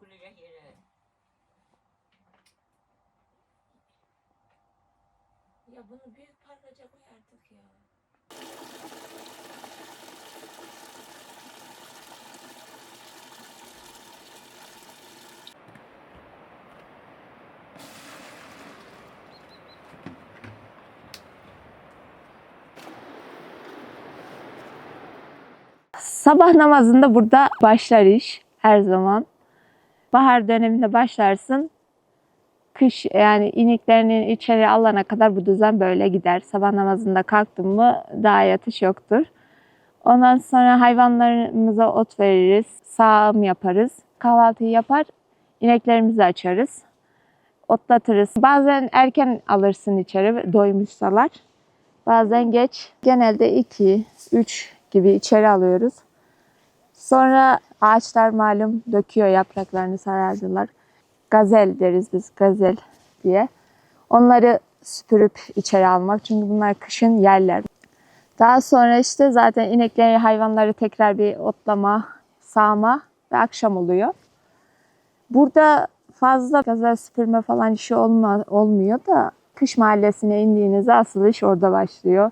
dökülecek yere. Ya bunu büyük pargaca koyardık ya. Sabah namazında burada başlar iş her zaman. Bahar döneminde başlarsın. Kış yani ineklerini içeri alana kadar bu düzen böyle gider. Sabah namazında kalktın mı daha yatış yoktur. Ondan sonra hayvanlarımıza ot veririz, sağım yaparız. Kahvaltıyı yapar, ineklerimizi açarız. Otlatırız. Bazen erken alırsın içeri doymuşsalar. Bazen geç. Genelde 2, 3 gibi içeri alıyoruz. Sonra ağaçlar malum döküyor yapraklarını, sarardılar. Gazel deriz biz, gazel diye. Onları süpürüp içeri almak. Çünkü bunlar kışın yerler. Daha sonra işte zaten inekleri, hayvanları tekrar bir otlama, sağma ve akşam oluyor. Burada fazla gazel süpürme falan işi olmuyor da kış mahallesine indiğinizde asıl iş orada başlıyor.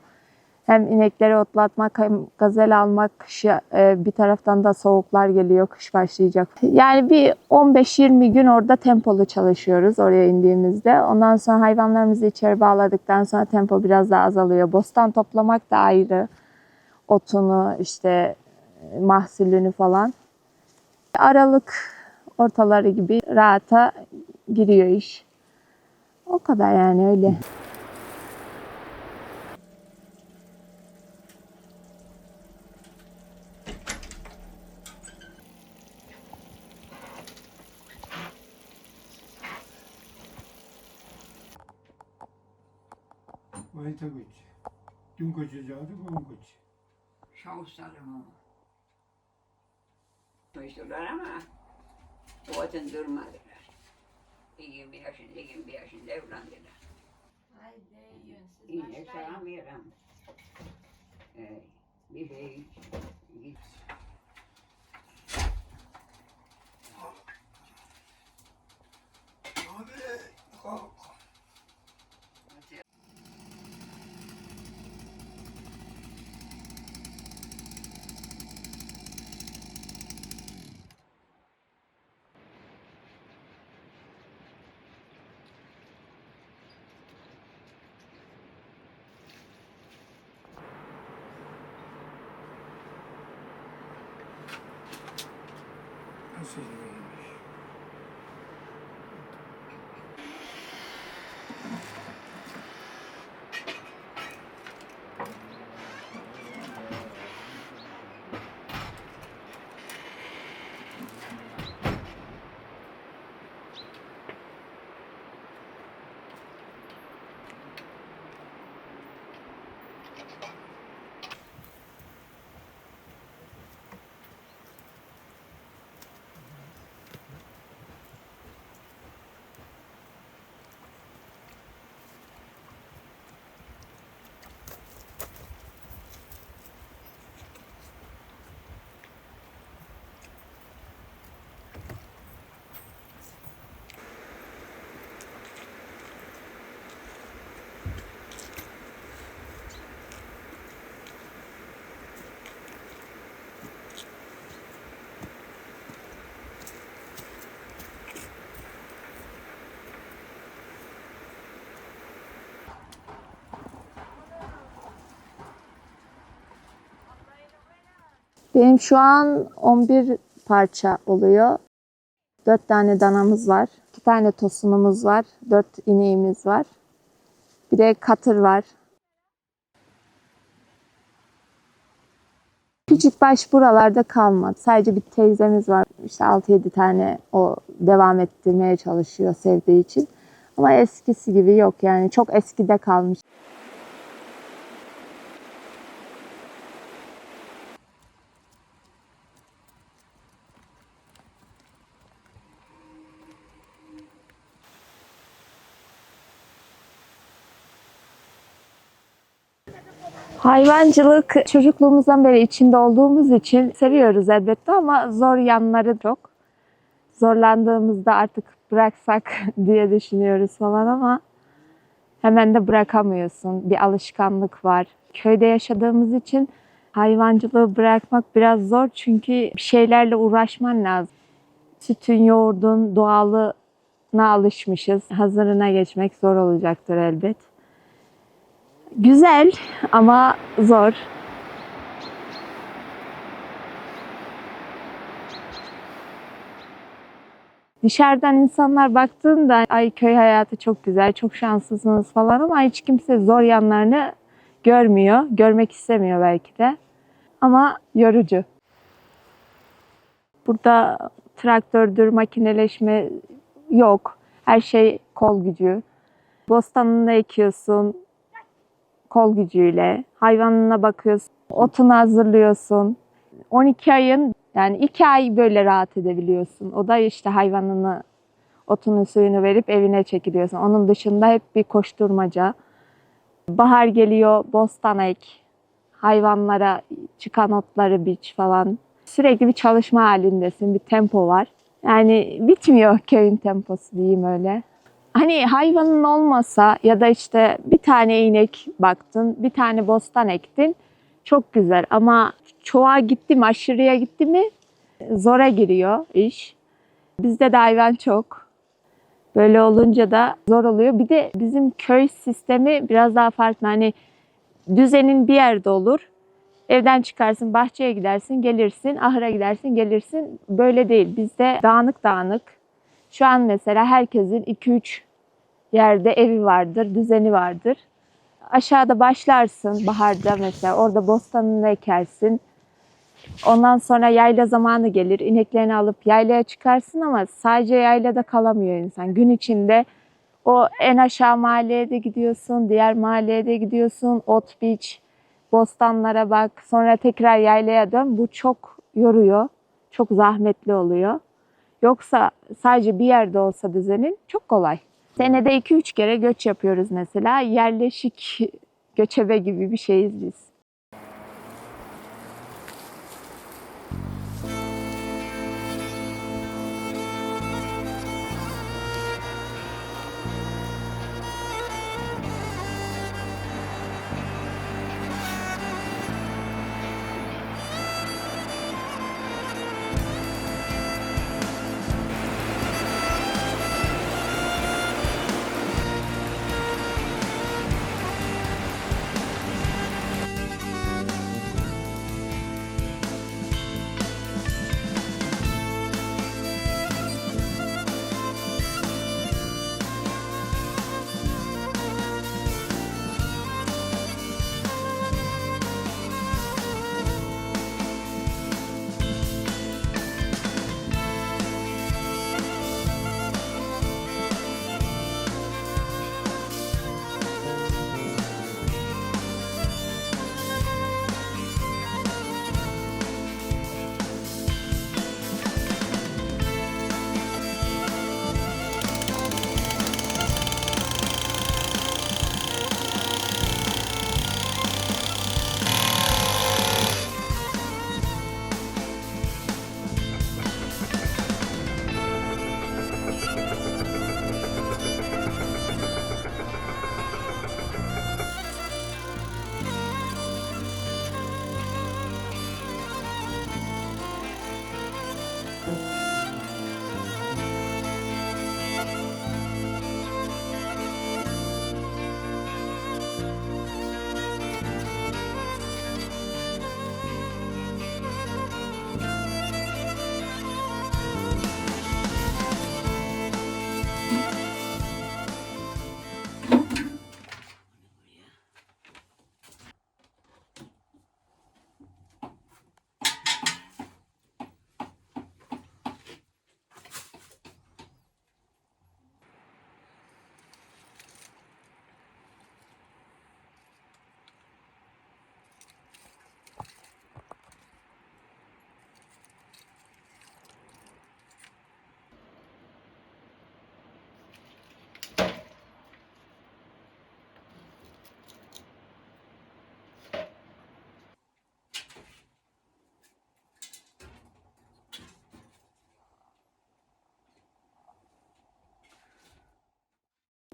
Hem inekleri otlatmak hem gazel almak, kışa, bir taraftan da soğuklar geliyor, kış başlayacak. Yani bir 15-20 gün orada tempolu çalışıyoruz oraya indiğimizde. Ondan sonra hayvanlarımızı içeri bağladıktan sonra tempo biraz daha azalıyor. Bostan toplamak da ayrı. Otunu, işte mahsulünü falan. Aralık ortaları gibi rahata giriyor iş. O kadar yani öyle. Mayta koç. Dün koçacaktı, bugün koç. Şavuşlarım o. Koştular ama o otun durmadılar. 20 yaşında, 21 yaşında evlendiler. Haydi Yine sağamıyorum. Bir şey git. Abi, kalk. Nasıl yürüyormuş? Benim şu an 11 parça oluyor. 4 tane danamız var. 2 tane tosunumuz var. 4 ineğimiz var. Bir de katır var. Küçük baş buralarda kalmadı. Sadece bir teyzemiz var. İşte 6-7 tane o devam ettirmeye çalışıyor sevdiği için. Ama eskisi gibi yok yani. Çok eskide kalmış. Hayvancılık çocukluğumuzdan beri içinde olduğumuz için seviyoruz elbette ama zor yanları çok. Zorlandığımızda artık bıraksak diye düşünüyoruz falan ama hemen de bırakamıyorsun. Bir alışkanlık var. Köyde yaşadığımız için hayvancılığı bırakmak biraz zor çünkü bir şeylerle uğraşman lazım. Sütün, yoğurdun doğalına alışmışız. Hazırına geçmek zor olacaktır elbet. Güzel ama zor. Dışarıdan insanlar baktığında ay köy hayatı çok güzel, çok şanslısınız falan ama hiç kimse zor yanlarını görmüyor. Görmek istemiyor belki de. Ama yorucu. Burada traktördür, makineleşme yok. Her şey kol gücü. Bostanını ekiyorsun kol gücüyle. Hayvanına bakıyorsun, otunu hazırlıyorsun. 12 ayın yani 2 ay böyle rahat edebiliyorsun. O da işte hayvanını, otunu, suyunu verip evine çekiliyorsun. Onun dışında hep bir koşturmaca. Bahar geliyor, bostan ek. Hayvanlara çıkan otları biç falan. Sürekli bir çalışma halindesin, bir tempo var. Yani bitmiyor köyün temposu diyeyim öyle. Hani hayvanın olmasa ya da işte bir tane inek baktın, bir tane bostan ektin. Çok güzel ama çoğa gitti mi, aşırıya gitti mi zora giriyor iş. Bizde de hayvan çok. Böyle olunca da zor oluyor. Bir de bizim köy sistemi biraz daha farklı. Hani düzenin bir yerde olur. Evden çıkarsın, bahçeye gidersin, gelirsin, ahıra gidersin, gelirsin. Böyle değil. Bizde dağınık dağınık. Şu an mesela herkesin 2-3 yerde evi vardır, düzeni vardır. Aşağıda başlarsın baharda mesela. Orada bostanını ekersin. Ondan sonra yayla zamanı gelir. İneklerini alıp yaylaya çıkarsın ama sadece yaylada kalamıyor insan. Gün içinde o en aşağı mahalleye de gidiyorsun, diğer mahalleye de gidiyorsun. Ot biç, bostanlara bak, sonra tekrar yaylaya dön. Bu çok yoruyor, çok zahmetli oluyor. Yoksa sadece bir yerde olsa düzenin çok kolay. Senede 2-3 kere göç yapıyoruz mesela. Yerleşik göçebe gibi bir şeyiz biz.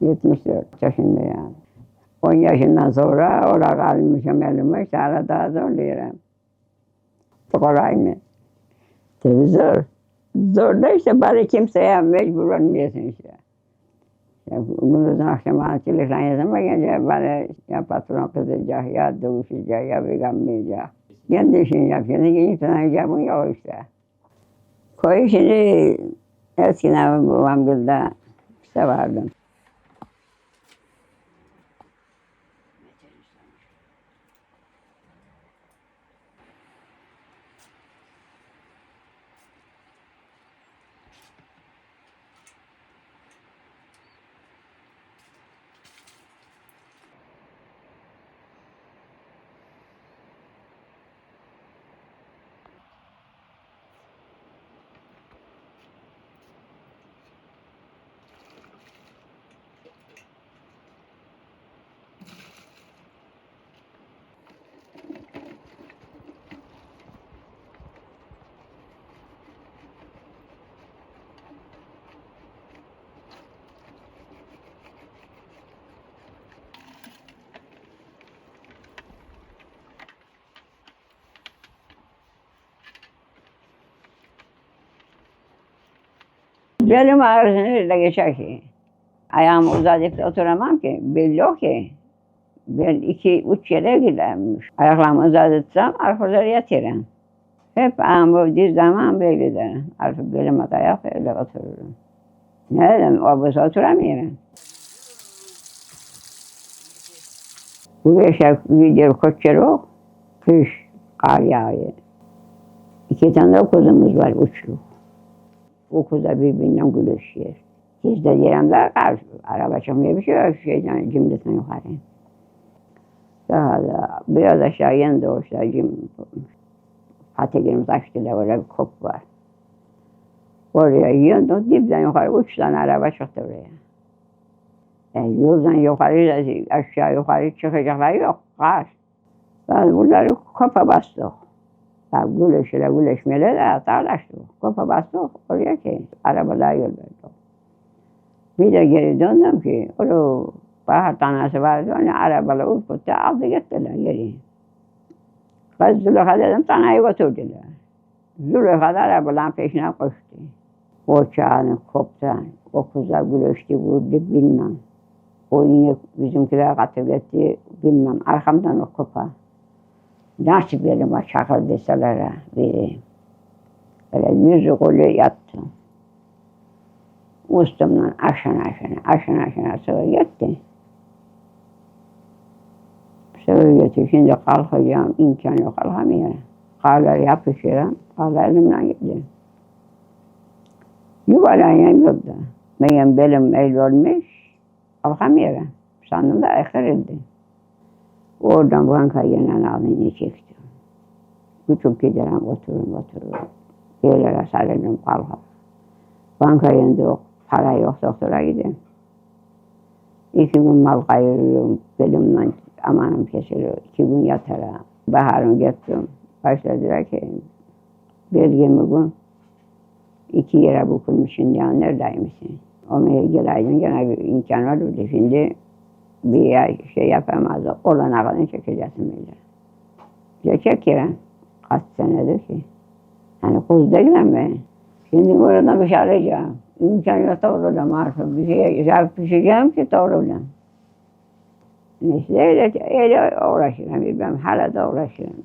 74 yaşında yani. 10 yaşından sonra oraya kalmışım elime, sonra daha zorluyorum. Kolay mı? Tabii zor. Zor da işte bari kimseye mecbur olmuyorsun işte. Ya, bunu da akşam çalışan yazama gelince bana ya patron kızacak, ya dövüşecek, ya beğenmeyecek. Kendi işini yapacaksın, hiç sana icabın yok işte. Koy işini eskiden babam gülde işte vardım. Belim ağrısını öyle geçer ki. Ayağımı uzatıp da oturamam ki. Belli yok ki. Ben 2-3 yere gidermiş. Ayaklarımı uzatırsam arkaları yatırım. Hep ayağımı dizlemem böyledir. Artık belime dayak öyle otururum. Ne dedim, obası oturamıyorum. Bu yaşa gidiyor Koçerok, kış, kar yağıyor. 2 tane de kuzumuz var, uçlu. O kuza birbirinden gülüşüyor. Siz de yerimde karşı, araba çıkmıyor bir şey yok, şeyden cimrisinden yukarı. Daha da biraz aşağı yendi o işte cim. Patekimiz açtılar, orada bir kop var. Oraya yendi, dipten yukarı 3 tane araba çıktı oraya. Yoldan yukarı, aşağı yukarı çıkacaklar yok, kar. Yani bunları kopa bastık. Ya güleşmeyle de tarlaştık. Kopa bastık oraya ki arabalar yol verdik. Bir de geri döndüm ki, orada bahar tanesi vardı, onu arabalar ürküttü, aldı gittiler geri. Kız Züleyha dedim, tanayı götürdüler. Züleyha da arabaların peşine koştu. O çağını koptan, o kızlar güleşti, vurdu bilmem. O yine bizimkiler katı gitti, bilmem. Arkamdan o kopa. Nasıl belime çakıl deseler vereyim. Öyle yüzü kolu yattı. Üstümden aşına sığır gitti. Sığır gitti, şimdi kalkacağım, imkan yok, kalkamıyorum. Karlar yapışıyorum, karlar elimden gitti. Yuvarlayayım yolda. Benim belim eğri olmuş, kalkamıyorum. Sandım da kırıldı. Oradan bankaya yenen alınca çektim. Küçük giderim, otururum. Yerlere sarıldım, kalkarım. Bankaya yok, para yok, doktora gidelim. 2 gün mal kayırırım, belimden amanım kesilir. 2 gün yatarım. Baharım gittim. Başladılar ki, bir 20 gün 2 yere bükülmüşsün ya, neredeymişsin? Oraya geleydin, gene bir imkan olurdu. Şimdi bir şey yapamazdı. Olana kadar çekeceksin böyle. Çekiyorum. Kaç senedir ki. Hani kız değilim ben. Şimdi buradan bir şey arayacağım. İmkan yok doğrudan artık. Bir şey pişireceğim ki doğrudan. Neyse öyle uğraşıyorum. Ben hala da uğraşıyorum.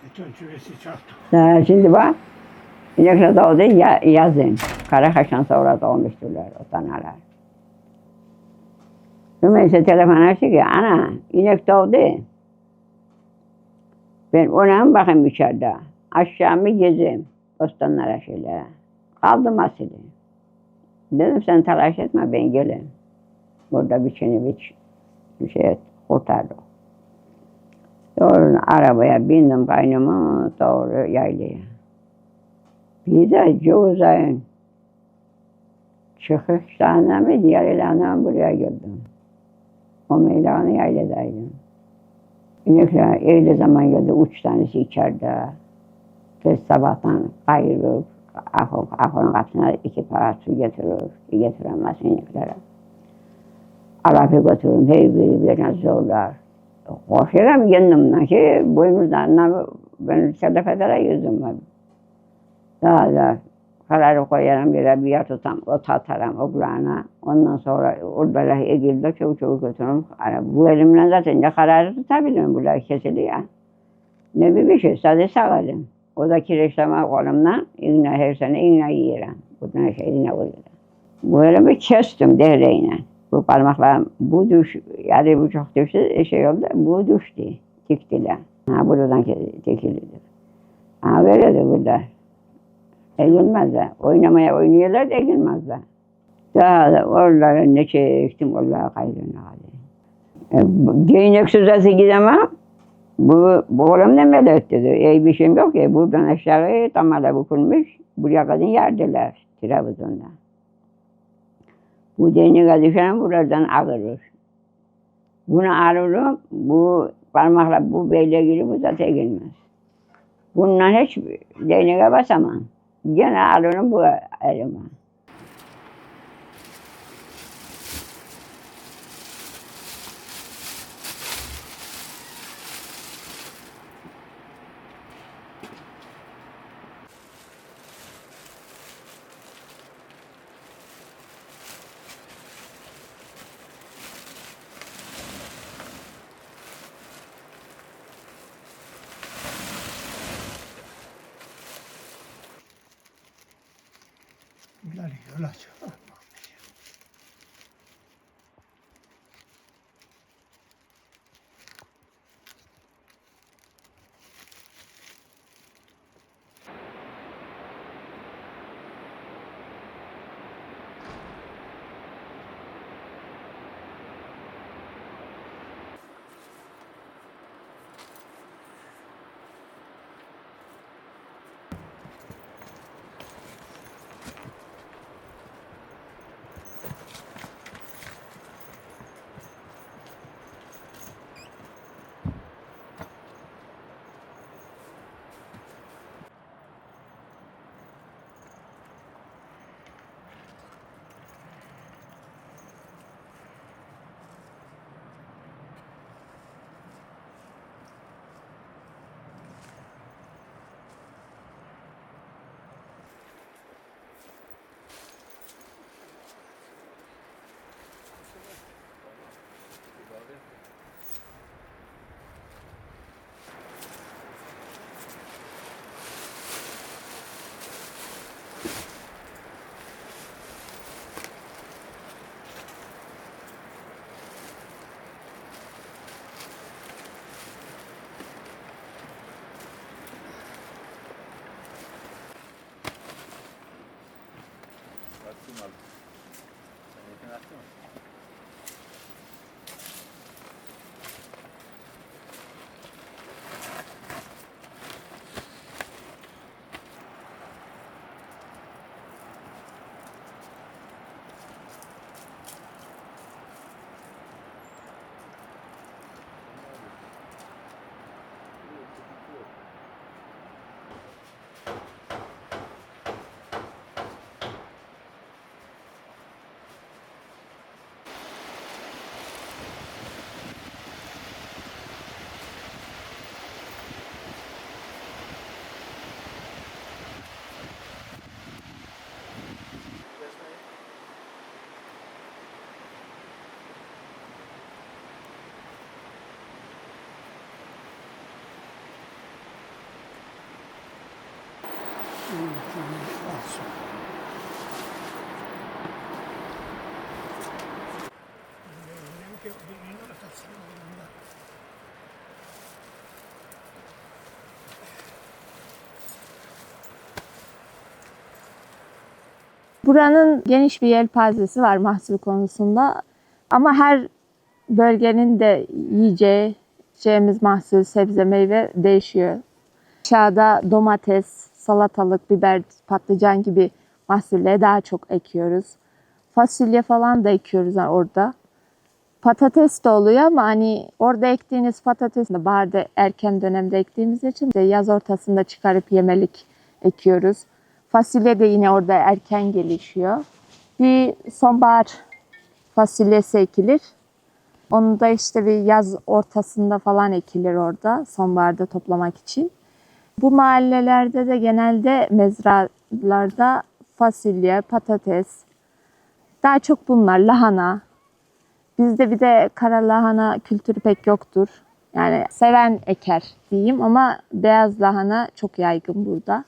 Beton çüresi çarptı. Şimdi bak. İnekler doğdu yazın. Karakaş'tan sonra doğmuşturlar o tanalar. Neyse telefon açtı ki, ana inek doğdu. Ben ona bakayım içeride. Aşağı mı gezeyim, bostanlara şeylere. Kaldım asılı. Dedim sen telaş etme, ben geleyim. Burada bir şey kurtardık. Doğru arabaya bindim kaynıma, doğru yaylaya. Bir de Cevuzay'ın çıkışlarına mı, diğer ilanına buraya geldim. O meydanı yayladaydım. İnekler öyle zaman geldi, 3 tanesi içeride. Kız sabahtan kayırıp, Ahonun kapısına 2 para su getirir. Getiremez ineklere. Arap'ı götürürüm. Her biri birine zorlar. Koşuyorum kendimden ki boynuzlarına ben sedefedere yüzdüm. Daha kararı koyarım bir yer tutam, ot atarım o kulağına. Ondan sonra orada egilde çabuk götürürüm. Bu elimle zaten ne kararı tutabilirim, burada kesiliyor. Ne bir şey, sadece sağ elim. O da kireçleme kolumdan, iğne her sene iğne yiyorum. Buradan iğne vuruyorum. Bu elimi kestim devreyle. Bu parmaklarım, bu yani bu çok düştü, şey oldu, bu düştü, diktiler. Buradan dikildi. Böyledir burada. Eğilmezler. Oynuyorlar da eğilmezler. Daha da oraları ne çektim, Allah'a kaydını hadi. Değnek sözesi gidemem. Bu oğlum ne melek dedi. Bir şeyim yok ya. Buradan aşağıya damala bükülmüş. Buraya kadar yerdiler Trabzon'da. Bu değneğe düşen buradan ağırır. Bunu alırım. Bu parmakla bu beyle girip bu zaten girmez. Bundan hiç değneğe basamam. Gene alırım bu elime. İleri yol aç. Buranın geniş bir yelpazesi var mahsul konusunda. Ama her bölgenin de yiyeceğimiz mahsul, sebze, meyve değişiyor. Aşağıda domates, salatalık, biber, patlıcan gibi mahsulleri daha çok ekiyoruz. Fasulye falan da ekiyoruz orada. Patates de oluyor ama hani orada ektiğiniz patates de baharda erken dönemde ektiğimiz için de yaz ortasında çıkarıp yemelik ekiyoruz. Fasulye de yine orada erken gelişiyor. Bir sonbahar fasulyesi ekilir. Onu da işte bir yaz ortasında falan ekilir orada sonbaharda toplamak için. Bu mahallelerde de genelde mezralarda fasulye, patates, daha çok bunlar, lahana. Bizde bir de kara lahana kültürü pek yoktur. Yani seven eker diyeyim ama beyaz lahana çok yaygın burada.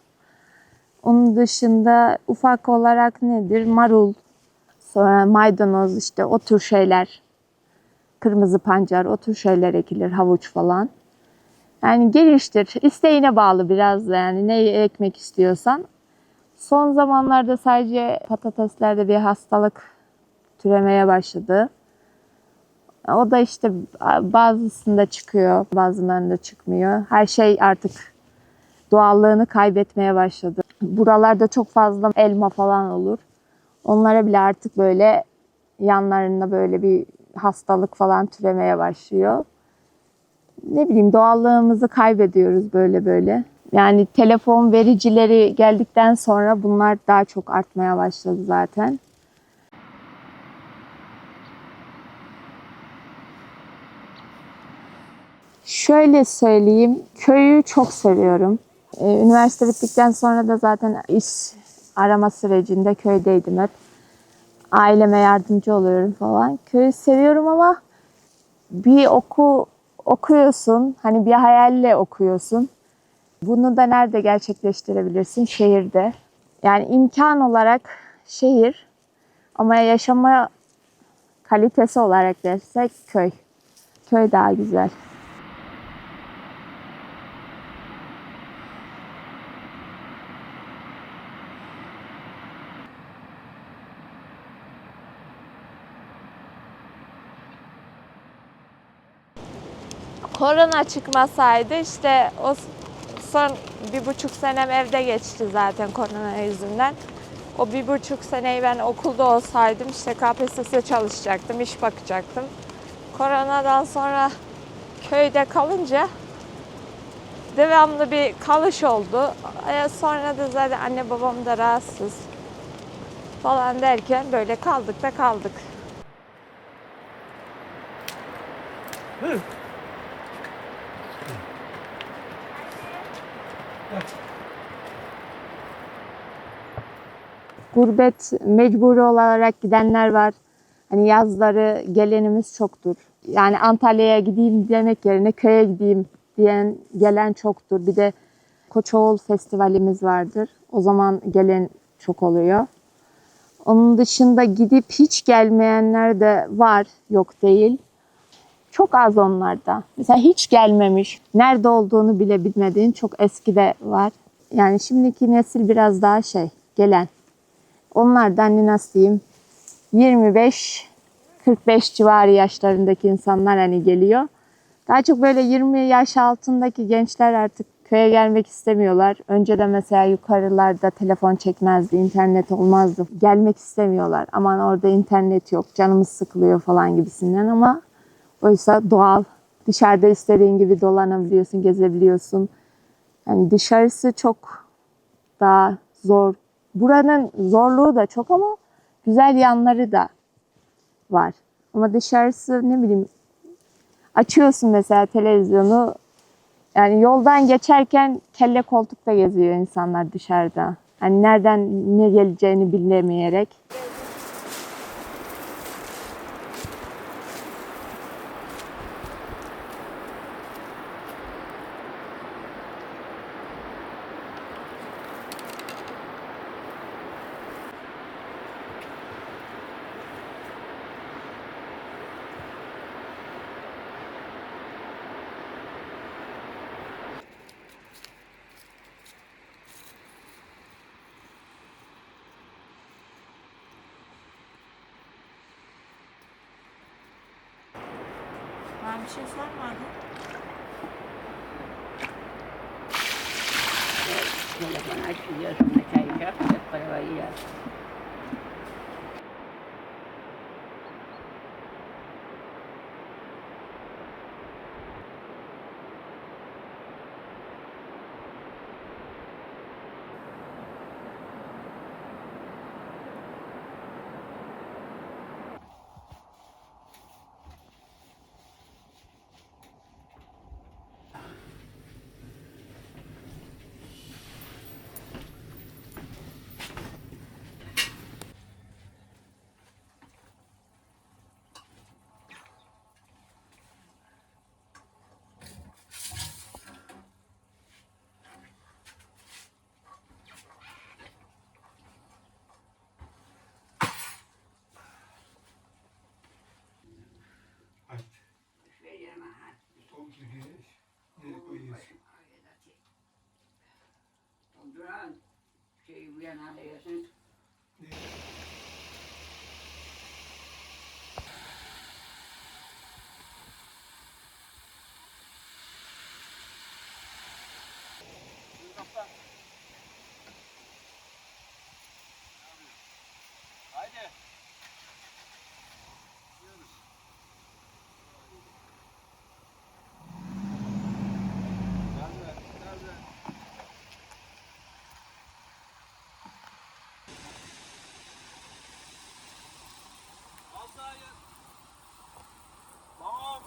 Onun dışında ufak olarak nedir? Marul, sonra maydanoz, işte o tür şeyler. Kırmızı pancar, o tür şeyler ekilir, havuç falan. Yani geliştir. İsteğine bağlı biraz da, yani neyi ekmek istiyorsan. Son zamanlarda sadece patateslerde bir hastalık türemeye başladı. O da işte bazısında çıkıyor, bazılarında çıkmıyor. Her şey artık doğallığını kaybetmeye başladı. Buralarda çok fazla elma falan olur. Onlara bile artık böyle yanlarında böyle bir hastalık falan türemeye başlıyor. Ne bileyim, doğallığımızı kaybediyoruz böyle böyle. Yani telefon vericileri geldikten sonra bunlar daha çok artmaya başladı zaten. Şöyle söyleyeyim, köyü çok seviyorum. Üniversite bittikten sonra da zaten iş arama sürecinde köydeydim hep. Aileme yardımcı oluyorum falan. Köyü seviyorum ama bir okuyorsun, hani bir hayalle okuyorsun. Bunu da nerede gerçekleştirebilirsin? Şehirde. Yani imkan olarak şehir ama yaşama kalitesi olarak dersek köy. Köy daha güzel. Korona çıkmasaydı işte o son 1,5 senem evde geçti zaten korona yüzünden. O 1,5 seneyi ben okulda olsaydım işte KPSS çalışacaktım, iş bakacaktım. Koronadan sonra köyde kalınca devamlı bir kalış oldu. Sonra da zaten anne babam da rahatsız falan derken böyle kaldık da kaldık. Gurbet mecburi olarak gidenler var. Hani yazları gelenimiz çoktur. Yani Antalya'ya gideyim demek yerine köye gideyim diyen gelen çoktur. Bir de Koçoğul Festivalimiz vardır. O zaman gelen çok oluyor. Onun dışında gidip hiç gelmeyenler de var, yok değil. Çok az onlarda. Mesela hiç gelmemiş, nerede olduğunu bile bilmediğin çok eski de var. Yani şimdiki nesil biraz daha gelen. Onlar da hani nasıl diyeyim, 25-45 civarı yaşlarındaki insanlar hani geliyor. Daha çok böyle 20 yaş altındaki gençler artık köye gelmek istemiyorlar. Önceden mesela yukarılarda telefon çekmezdi, internet olmazdı. Gelmek istemiyorlar. Aman orada internet yok, canımız sıkılıyor falan gibisinden ama oysa doğal. Dışarıda istediğin gibi dolanabiliyorsun, gezebiliyorsun. Yani dışarısı çok daha zor. Buranın zorluğu da çok ama güzel yanları da var. Ama dışarısı ne bileyim, açıyorsun mesela televizyonu, yani yoldan geçerken kelle koltukta geziyor insanlar dışarıda. Hani nereden ne geleceğini bilemeyerek. Ben bir şey sormadım. Telefon açıyor, sonra çay içer, hep beraber yer. Duran şey uyan arayasın. Haydi. Al sahaya. Tamam.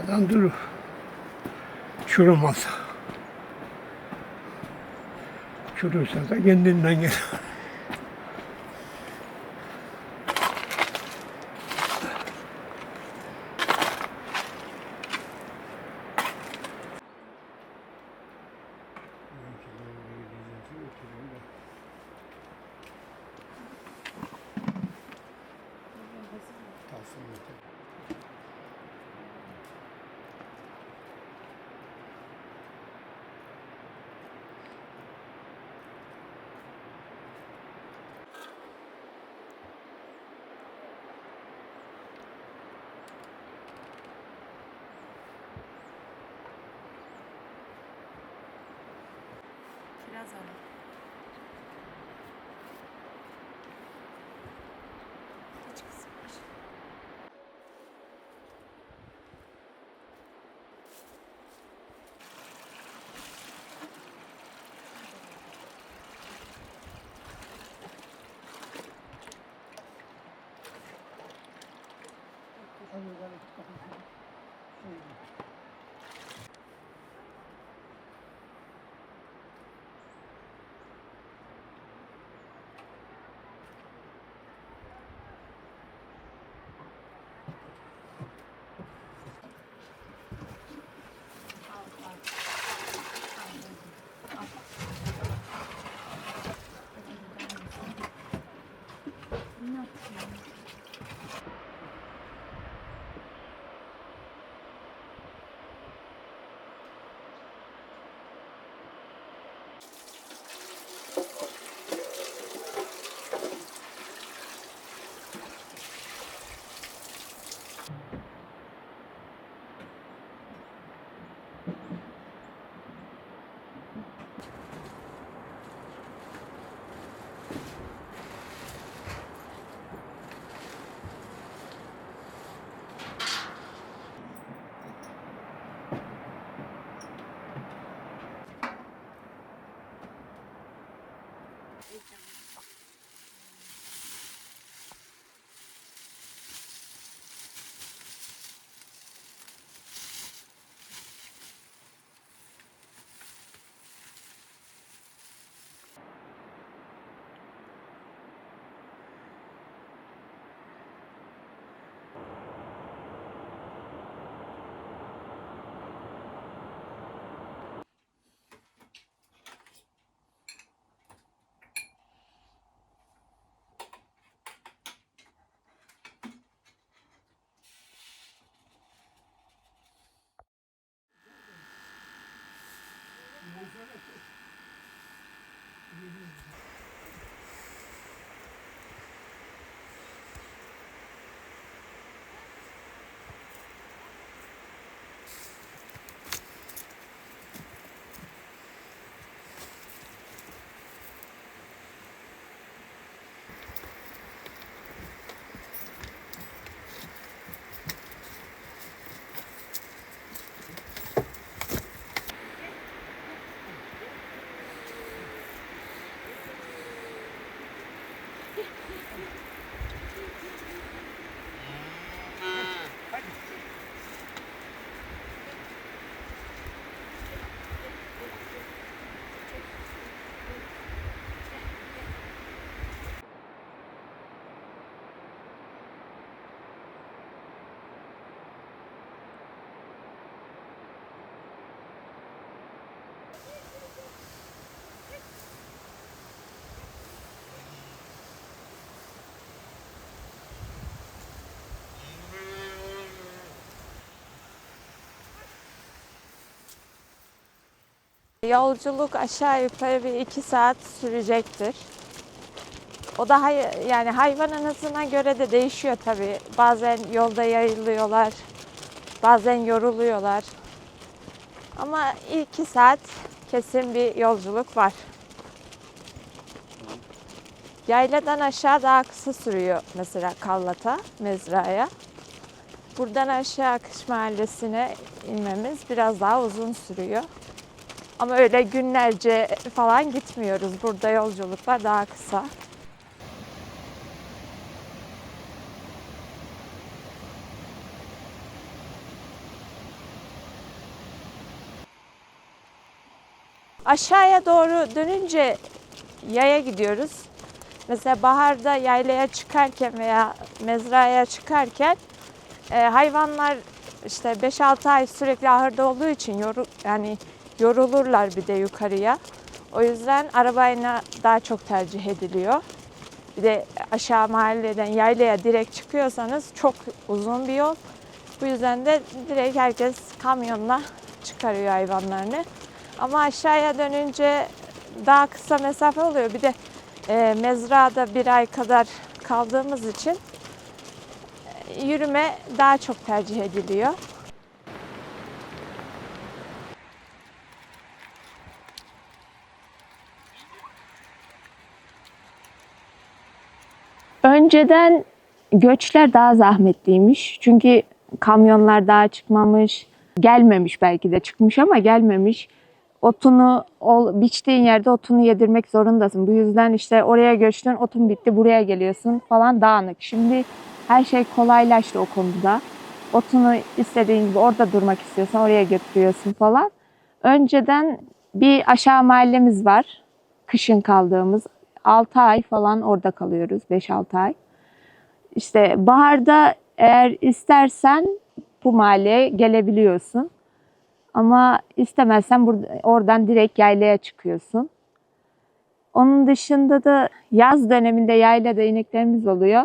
Havadan durur. Çurumaz. Çurursa da kendinden gelir. Biraz ara. Geç kızım. Yolculuk aşağı yukarı bir 2 saat sürecektir. O da yani hayvanın hızına göre de değişiyor tabii. Bazen yolda yayılıyorlar, bazen yoruluyorlar. Ama 2 saat kesin bir yolculuk var. Yayladan aşağı daha kısa sürüyor mesela Kallat'a, mezraya. Buradan aşağı Kış Mahallesi'ne inmemiz biraz daha uzun sürüyor. Ama öyle günlerce falan gitmiyoruz. Burada yolculuklar daha kısa. Aşağıya doğru dönünce yaya gidiyoruz. Mesela baharda yaylaya çıkarken veya mezraya çıkarken hayvanlar işte 5-6 ay sürekli ahırda olduğu için yorulurlar bir de yukarıya. O yüzden arabayla daha çok tercih ediliyor. Bir de aşağı mahalleden yaylaya direkt çıkıyorsanız çok uzun bir yol. Bu yüzden de direkt herkes kamyonla çıkarıyor hayvanlarını. Ama aşağıya dönünce daha kısa mesafe oluyor. Bir de mezrada 1 ay kadar kaldığımız için yürüme daha çok tercih ediliyor. Önceden göçler daha zahmetliymiş. Çünkü kamyonlar daha çıkmamış. Gelmemiş, belki de çıkmış ama gelmemiş. Otunu biçtiğin yerde otunu yedirmek zorundasın. Bu yüzden işte oraya göçtün, otun bitti, buraya geliyorsun falan, dağınık. Şimdi her şey kolaylaştı o konuda. Otunu istediğin gibi orada durmak istiyorsan oraya götürüyorsun falan. Önceden bir aşağı mahallemiz var. Kışın kaldığımız. 6 ay falan orada kalıyoruz. 5-6 ay. İşte baharda eğer istersen bu mahalleye gelebiliyorsun. Ama istemezsen oradan direkt yaylaya çıkıyorsun. Onun dışında da yaz döneminde yaylada ineklerimiz oluyor.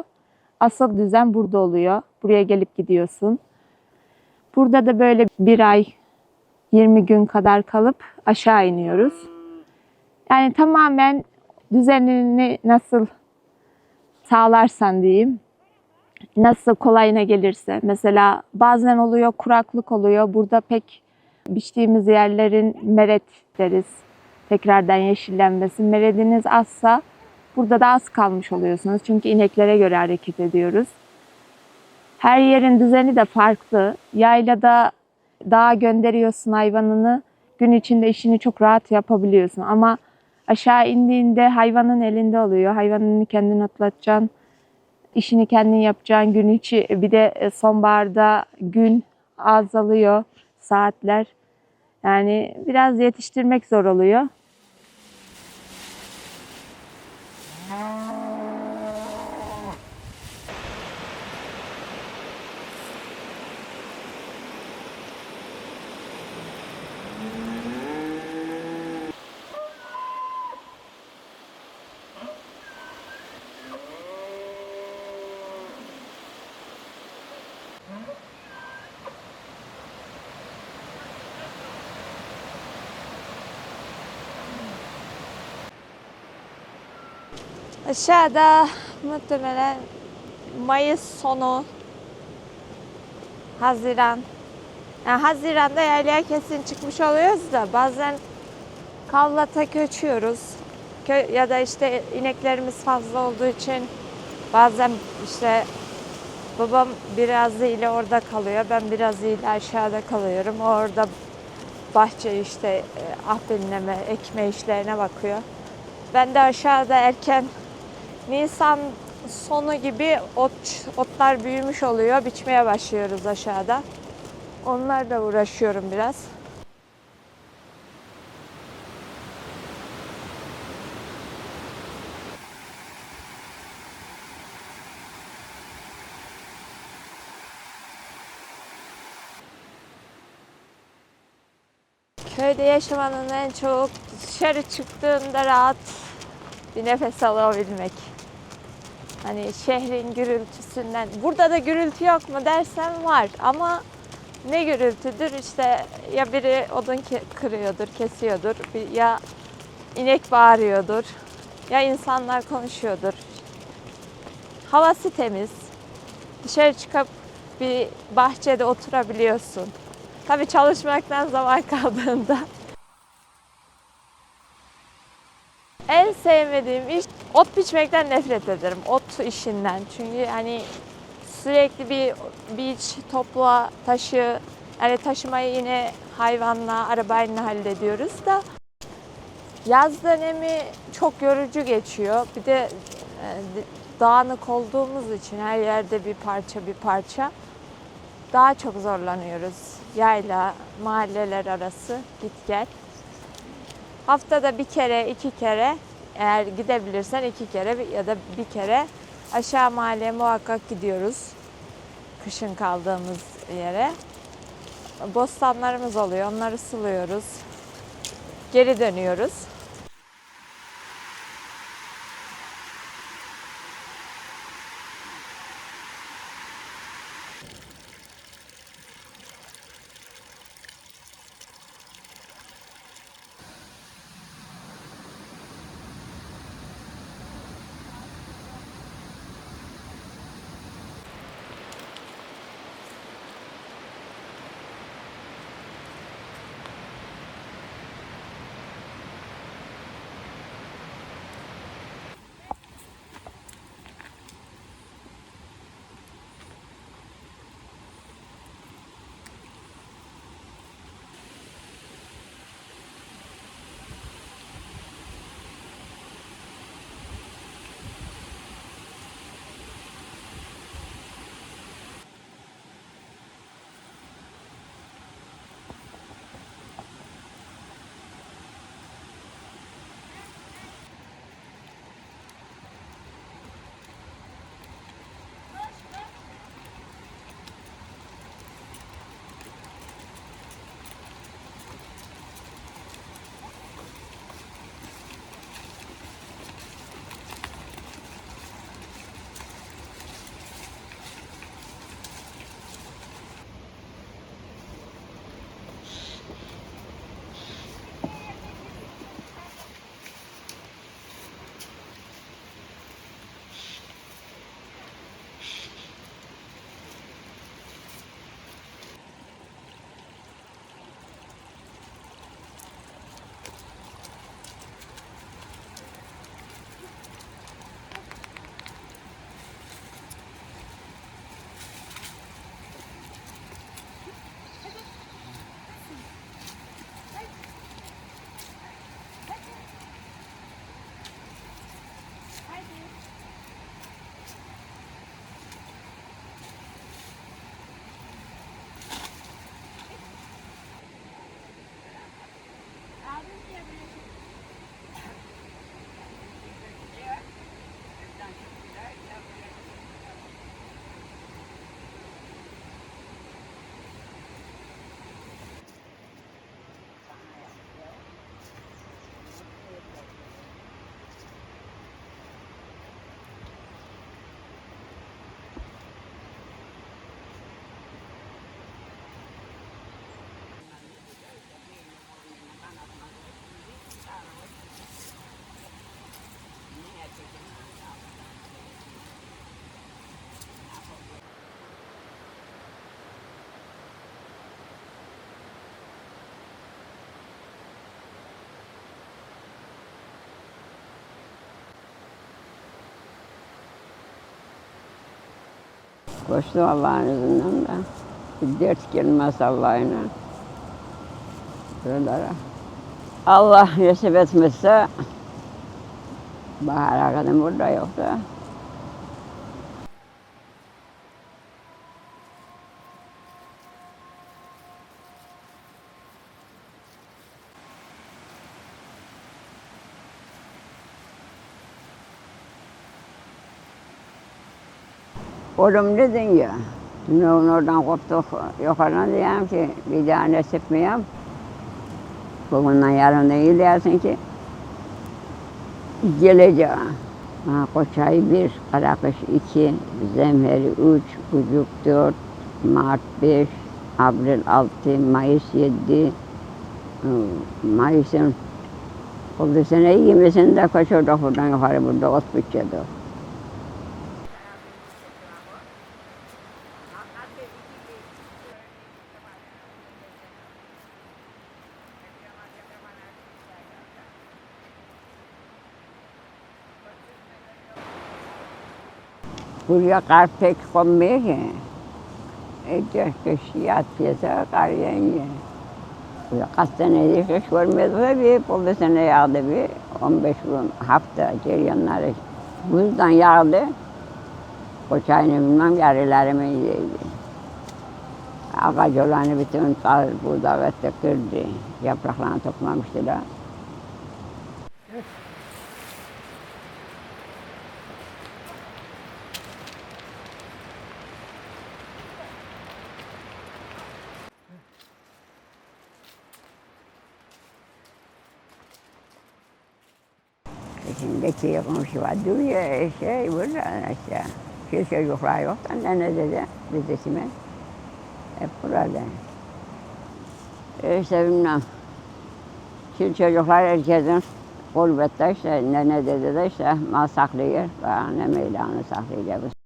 Asıl düzen burada oluyor. Buraya gelip gidiyorsun. Burada da böyle bir ay 20 gün kadar kalıp aşağı iniyoruz. Yani tamamen düzenini nasıl sağlarsan diyeyim, nasıl kolayına gelirse. Mesela bazen oluyor, kuraklık oluyor. Burada pek biçtiğimiz yerlerin meret deriz. Tekrardan yeşillenmesi. Merediniz azsa burada da az kalmış oluyorsunuz. Çünkü ineklere göre hareket ediyoruz. Her yerin düzeni de farklı. Yaylada dağa gönderiyorsun hayvanını. Gün içinde işini çok rahat yapabiliyorsun. Ama aşağı indiğinde hayvanın elinde oluyor. Hayvanını kendin otlatacaksın. İşini kendin yapacaksın. Gün içi, bir de sonbaharda gün azalıyor, saatler. Yani biraz yetiştirmek zor oluyor. Aşağıda muhtemelen Mayıs sonu, Haziran. Yani Haziran'da yaylaya kesin çıkmış oluyoruz da bazen Kavlat'a göçüyoruz. Ya da işte ineklerimiz fazla olduğu için bazen işte babam biraz ile orada kalıyor. Ben biraz ile aşağıda kalıyorum. Orada bahçe işte ahbelineme, ekme işlerine bakıyor. Ben de aşağıda erken Nisan sonu gibi otlar büyümüş oluyor. Biçmeye başlıyoruz aşağıda. Onlarla uğraşıyorum biraz. Köyde yaşamanın en çok dışarı çıktığında rahat bir nefes alabilmek. Hani şehrin gürültüsünden. Burada da gürültü yok mu dersen var ama ne gürültüdür? İşte ya biri odun kırıyordur, kesiyordur, ya inek bağırıyordur, ya insanlar konuşuyordur. Havası temiz. Dışarı çıkıp bir bahçede oturabiliyorsun. Tabii çalışmaktan zaman kaldığında. En sevmediğim iş ot biçmekten nefret ederim. Ot işinden. Çünkü hani sürekli bir biç, topla, taşı. Yani taşımayı yine hayvanla, arabayla hallediyoruz da. Yaz dönemi çok yorucu geçiyor. Bir de dağınık olduğumuz için her yerde bir parça daha çok zorlanıyoruz. Yayla, mahalleler arası git gel. Haftada bir kere, 2 kere, eğer gidebilirsen 2 kere ya da bir kere aşağı mahalleye muhakkak gidiyoruz. Kışın kaldığımız yere. Bostanlarımız oluyor, onları suluyoruz. Geri dönüyoruz. Koştum Allah'ın izniyle de. Bir dert gelmez Allah'ına. Buralara. Allah nasip etmezse bahara kadar burada yoktu. Oğlum dedin ya, şimdi oradan koptuk yukarıdan diyeyim ki bir daha nasip miyim? Bugünden yarından iyi dersin ki geleceğim. Koçay 1, Karakış 2, Zemheri 3, Ucuk 4, Mart 5, Abril 6, Mayıs 7, Mayıs'ın oldu sene 20'sinde kaçırdık buradan yukarı burada ot bütçede. Buraya kar pek konmuyor ki. Kış yat piyasa kar yağıyor. Kaç senedir kış görmüyordu da bir 10 sene yağdı bir 15 gün hafta ceryanları buzdan yağdı. Koçayını bilmem yarılarımı yiyeydi. Ağaçlarını bütün buğday ve kırdı. Yapraklarını toplamıştılar. Şimdiki komşu var, duruyor burada aşağı. Şu çocuklar yok, anne dedi, dedesime. Hep burada. İşte bilmem. Şu çocuklar herkesin gurbette işte, nene dedi de işte mal saklıyor, ne meylanı saklayacak.